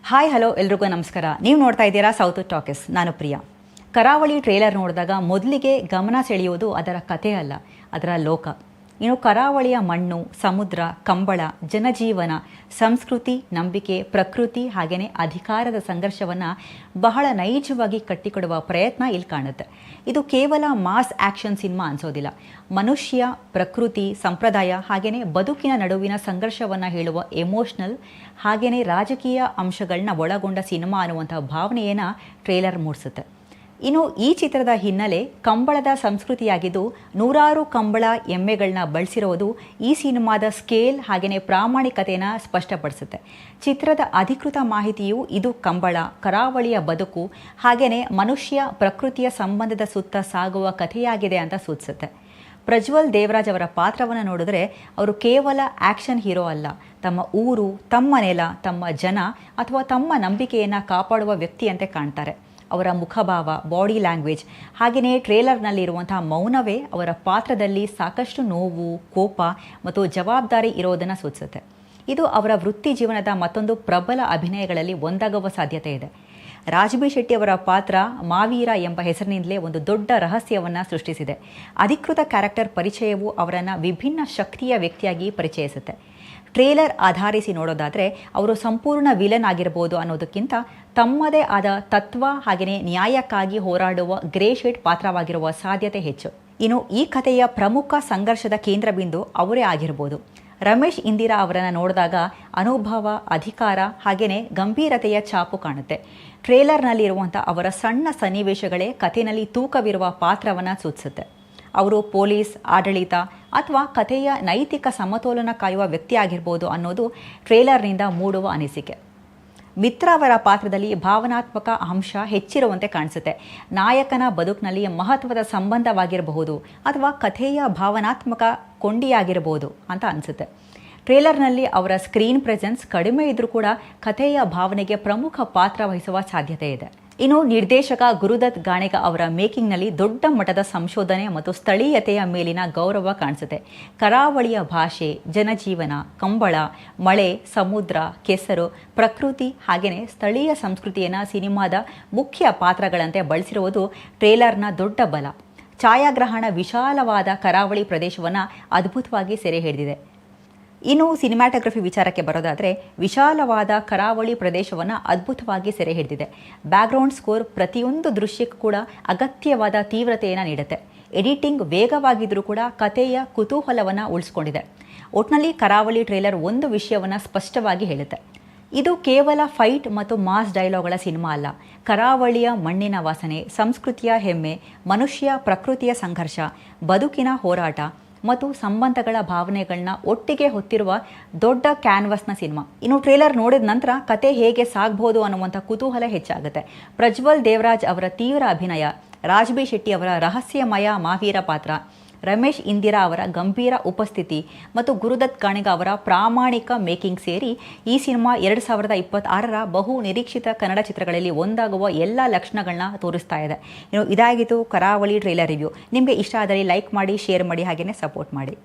Hi hello ಎಲ್ರಿಗೂ ನಮಸ್ಕಾರ. ನೀವು ನೋಡ್ತಾ ಇದ್ದೀರಾ ಸೌತ್ ಟಾಕೀಸ್. ನಾನು ಪ್ರಿಯಾ. ಕರಾವಳಿ ಟ್ರೇಲರ್ ನೋಡಿದಾಗ ಮೊದಲಿಗೆ ಗಮನ ಸೆಳೆಯೋದು ಅದರ ಕಥೆ ಅಲ್ಲ, ಅದರ ಲೋಕ. ಇನ್ನು ಕರಾವಳಿಯ ಮಣ್ಣು, ಸಮುದ್ರ, ಕಂಬಳ, ಜನಜೀವನ, ಸಂಸ್ಕೃತಿ, ನಂಬಿಕೆ, ಪ್ರಕೃತಿ ಹಾಗೆಯೇ ಅಧಿಕಾರದ ಸಂಘರ್ಷವನ್ನು ಬಹಳ ನೈಜವಾಗಿ ಕಟ್ಟಿಕೊಡುವ ಪ್ರಯತ್ನ ಇಲ್ಲಿ ಕಾಣುತ್ತೆ. ಇದು ಕೇವಲ ಮಾಸ್ ಆ್ಯಕ್ಷನ್ ಸಿನಿಮಾ ಅನಿಸೋದಿಲ್ಲ. ಮನುಷ್ಯ, ಪ್ರಕೃತಿ, ಸಂಪ್ರದಾಯ ಹಾಗೆಯೇ ಬದುಕಿನ ನಡುವಿನ ಸಂಘರ್ಷವನ್ನು ಹೇಳುವ ಎಮೋಷ್ನಲ್ ಹಾಗೆಯೇ ರಾಜಕೀಯ ಅಂಶಗಳನ್ನ ಒಳಗೊಂಡ ಸಿನಿಮಾ ಅನ್ನುವಂಥ ಭಾವನೆಯನ್ನು ಟ್ರೇಲರ್ ಮೂಡಿಸುತ್ತೆ. ಇನ್ನು ಈ ಚಿತ್ರದ ಹಿನ್ನೆಲೆ ಕಂಬಳದ ಸಂಸ್ಕೃತಿಯಾಗಿದ್ದು, ನೂರಾರು ಕಂಬಳ ಎಮ್ಮೆಗಳನ್ನ ಬಳಸಿರೋದು ಈ ಸಿನಿಮಾದ ಸ್ಕೇಲ್ ಹಾಗೆಯೇ ಪ್ರಾಮಾಣಿಕತೆಯನ್ನು ಸ್ಪಷ್ಟಪಡಿಸುತ್ತೆ. ಚಿತ್ರದ ಅಧಿಕೃತ ಮಾಹಿತಿಯು ಇದು ಕಂಬಳ, ಕರಾವಳಿಯ ಬದುಕು ಹಾಗೆಯೇ ಮನುಷ್ಯ ಪ್ರಕೃತಿಯ ಸಂಬಂಧದ ಸುತ್ತ ಸಾಗುವ ಕಥೆಯಾಗಿದೆ ಅಂತ ಸೂಚಿಸುತ್ತೆ. ಪ್ರಜ್ವಲ್ ದೇವರಾಜ್ ಅವರ ಪಾತ್ರವನ್ನು ನೋಡಿದ್ರೆ ಅವರು ಕೇವಲ ಆ್ಯಕ್ಷನ್ ಹೀರೋ ಅಲ್ಲ, ತಮ್ಮ ಊರು, ತಮ್ಮ ನೆಲ, ತಮ್ಮ ಜನ ಅಥವಾ ತಮ್ಮ ನಂಬಿಕೆಯನ್ನು ಕಾಪಾಡುವ ವ್ಯಕ್ತಿಯಂತೆ ಕಾಣ್ತಾರೆ. ಅವರ ಮುಖಭಾವ, ಬಾಡಿ ಲ್ಯಾಂಗ್ವೇಜ್ ಹಾಗೆಯೇ ಟ್ರೇಲರ್ನಲ್ಲಿರುವಂಥ ಮೌನವೇ ಅವರ ಪಾತ್ರದಲ್ಲಿ ಸಾಕಷ್ಟು ನೋವು, ಕೋಪ ಮತ್ತು ಜವಾಬ್ದಾರಿ ಇರೋದನ್ನು ಸೂಚಿಸುತ್ತೆ. ಇದು ಅವರ ವೃತ್ತಿ ಜೀವನದ ಮತ್ತೊಂದು ಪ್ರಬಲ ಅಭಿನಯಗಳಲ್ಲಿ ಒಂದಾಗುವ ಸಾಧ್ಯತೆ ಇದೆ. ರಾಜ್ಬಿ ಶೆಟ್ಟಿ ಅವರ ಪಾತ್ರ ಮಾವೀರ ಎಂಬ ಹೆಸರಿನಿಂದಲೇ ಒಂದು ದೊಡ್ಡ ರಹಸ್ಯವನ್ನು ಸೃಷ್ಟಿಸಿದೆ. ಅಧಿಕೃತ ಕ್ಯಾರೆಕ್ಟರ್ ಪರಿಚಯವು ಅವರನ್ನು ವಿಭಿನ್ನ ಶಕ್ತಿಯ ವ್ಯಕ್ತಿಯಾಗಿ ಪರಿಚಯಿಸುತ್ತೆ. ಟ್ರೇಲರ್ ಆಧರಿಸಿ ನೋಡೋದಾದರೆ ಅವರು ಸಂಪೂರ್ಣ ವಿಲನ್ ಆಗಿರ್ಬೋದು ಅನ್ನೋದಕ್ಕಿಂತ ತಮ್ಮದೇ ಆದ ತತ್ವ ಹಾಗೆಯೇ ನ್ಯಾಯಕ್ಕಾಗಿ ಹೋರಾಡುವ ಗ್ರೇ ಶೇಡ್ ಪಾತ್ರವಾಗಿರುವ ಸಾಧ್ಯತೆ ಹೆಚ್ಚು. ಇನ್ನು ಈ ಕಥೆಯ ಪ್ರಮುಖ ಸಂಘರ್ಷದ ಕೇಂದ್ರಬಿಂದು ಅವರೇ ಆಗಿರ್ಬೋದು. ರಮೇಶ್ ಇಂದಿರಾ ಅವರನ್ನು ನೋಡಿದಾಗ ಅನುಭವ, ಅಧಿಕಾರ ಹಾಗೆಯೇ ಗಂಭೀರತೆಯ ಛಾಪು ಕಾಣುತ್ತೆ. ಟ್ರೇಲರ್ನಲ್ಲಿರುವಂಥ ಅವರ ಸಣ್ಣ ಸನ್ನಿವೇಶಗಳೇ ಕಥೆಯಲ್ಲಿ ತೂಕವಿರುವ ಪಾತ್ರವನ್ನು ಸೂಚಿಸುತ್ತೆ. ಅವರು ಪೊಲೀಸ್, ಆಡಳಿತ ಅಥವಾ ಕಥೆಯ ನೈತಿಕ ಸಮತೋಲನ ಕಾಯುವ ವ್ಯಕ್ತಿ ಆಗಿರ್ಬೋದು ಅನ್ನೋದು ಟ್ರೇಲರ್ನಿಂದ ಮೂಡುವ ಅನಿಸಿಕೆ. ಮಿತ್ರ ಅವರ ಪಾತ್ರದಲ್ಲಿ ಭಾವನಾತ್ಮಕ ಅಂಶ ಹೆಚ್ಚಿರುವಂತೆ ಕಾಣಿಸುತ್ತೆ. ನಾಯಕನ ಬದುಕಿನಲ್ಲಿ ಮಹತ್ವದ ಸಂಬಂಧವಾಗಿರಬಹುದು ಅಥವಾ ಕಥೆಯ ಭಾವನಾತ್ಮಕ ಕೊಂಡಿಯಾಗಿರಬಹುದು ಅಂತ ಅನಿಸುತ್ತೆ. ಟ್ರೇಲರ್ನಲ್ಲಿ ಅವರ ಸ್ಕ್ರೀನ್ ಪ್ರೆಸೆನ್ಸ್ ಕಡಿಮೆ ಇದ್ದರೂ ಕೂಡ ಕಥೆಯ ಭಾವನೆಗೆ ಪ್ರಮುಖ ಪಾತ್ರ ವಹಿಸುವ ಸಾಧ್ಯತೆ ಇದೆ. ಇನ್ನು ನಿರ್ದೇಶಕ ಗುರುದತ್ ಗಾಣಿಗ ಅವರ ಮೇಕಿಂಗ್ನಲ್ಲಿ ದೊಡ್ಡ ಮಟ್ಟದ ಸಂಶೋಧನೆ ಮತ್ತು ಸ್ಥಳೀಯತೆಯ ಮೇಲಿನ ಗೌರವ ಕಾಣಿಸುತ್ತೆ. ಕರಾವಳಿಯ ಭಾಷೆ, ಜನಜೀವನ, ಕಂಬಳ, ಮಳೆ, ಸಮುದ್ರ, ಕೆಸರು, ಪ್ರಕೃತಿ ಹಾಗೆಯೇ ಸ್ಥಳೀಯ ಸಂಸ್ಕೃತಿಯನ್ನು ಸಿನಿಮಾದ ಮುಖ್ಯ ಪಾತ್ರಗಳಂತೆ ಬಳಸಿರುವುದು ಟ್ರೇಲರ್ನ ದೊಡ್ಡ ಬಲ. ಛಾಯಾಗ್ರಹಣ ವಿಶಾಲವಾದ ಕರಾವಳಿ ಪ್ರದೇಶವನ್ನು ಅದ್ಭುತವಾಗಿ ಸೆರೆ ಹಿಡಿದಿದೆ. ಇನ್ನು ಸಿನಿಮ್ಯಾಟೋಗ್ರಫಿ ವಿಚಾರಕ್ಕೆ ಬರೋದಾದರೆ ವಿಶಾಲವಾದ ಕರಾವಳಿ ಪ್ರದೇಶವನ್ನು ಅದ್ಭುತವಾಗಿ ಸೆರೆ ಹಿಡಿದಿದೆ. ಬ್ಯಾಕ್ಗ್ರೌಂಡ್ ಸ್ಕೋರ್ ಪ್ರತಿಯೊಂದು ದೃಶ್ಯಕ್ಕೂ ಕೂಡ ಅಗತ್ಯವಾದ ತೀವ್ರತೆಯನ್ನು ನೀಡುತ್ತೆ. ಎಡಿಟಿಂಗ್ ವೇಗವಾಗಿದ್ದರೂ ಕೂಡ ಕಥೆಯ ಕುತೂಹಲವನ್ನು ಉಳಿಸ್ಕೊಂಡಿದೆ. ಒಟ್ಟಿನಲ್ಲಿ ಕರಾವಳಿ ಟ್ರೇಲರ್ ಒಂದು ವಿಷಯವನ್ನು ಸ್ಪಷ್ಟವಾಗಿ ಹೇಳುತ್ತೆ. ಇದು ಕೇವಲ ಫೈಟ್ ಮತ್ತು ಮಾಸ್ ಡೈಲಾಗ್ಗಳ ಸಿನಿಮಾ ಅಲ್ಲ. ಕರಾವಳಿಯ ಮಣ್ಣಿನ ವಾಸನೆ, ಸಂಸ್ಕೃತಿಯ ಹೆಮ್ಮೆ, ಮನುಷ್ಯ ಪ್ರಕೃತಿಯ ಸಂಘರ್ಷ, ಬದುಕಿನ ಹೋರಾಟ ಮತ್ತು ಸಂಬಂಧಗಳ ಭಾವನೆಗಳನ್ನ ಒಟ್ಟಿಗೆ ಹೊತ್ತಿರುವ ದೊಡ್ಡ ಕ್ಯಾನ್ವಸ್ನ ಸಿನಿಮಾ. ಇನ್ನು ಟ್ರೇಲರ್ ನೋಡಿದ ನಂತರ ಕತೆ ಹೇಗೆ ಸಾಗಬಹುದು ಅನ್ನುವಂಥ ಕುತೂಹಲ ಹೆಚ್ಚಾಗುತ್ತೆ. ಪ್ರಜ್ವಲ್ ದೇವರಾಜ್ ಅವರ ತೀವ್ರ ಅಭಿನಯ, ರಾಜ್ಬಿ ಶೆಟ್ಟಿ ಅವರ ರಹಸ್ಯಮಯ ಮಾವೀರ ಪಾತ್ರ, ರಮೇಶ್ ಇಂದಿರಾ ಅವರ ಗಂಭೀರ ಉಪಸ್ಥಿತಿ ಮತ್ತು ಗುರುದತ್ ಗಾಣಿಗ ಅವರ ಪ್ರಾಮಾಣಿಕ ಮೇಕಿಂಗ್ ಸೇರಿ ಈ ಸಿನಿಮಾ 2026ರ ಬಹು ನಿರೀಕ್ಷಿತ ಕನ್ನಡ ಚಿತ್ರಗಳಲ್ಲಿ ಒಂದಾಗುವ ಎಲ್ಲ ಲಕ್ಷಣಗಳನ್ನ ತೋರಿಸ್ತಾ ಇದೆ. ಇನ್ನು ಇದಾಗಿತ್ತು ಕರಾವಳಿ ಟ್ರೇಲರ್ ರಿವ್ಯೂ. ನಿಮಗೆ ಇಷ್ಟ ಆದರೆ ಲೈಕ್ ಮಾಡಿ, ಶೇರ್ ಮಾಡಿ ಹಾಗೆಯೇ ಸಪೋರ್ಟ್ ಮಾಡಿ.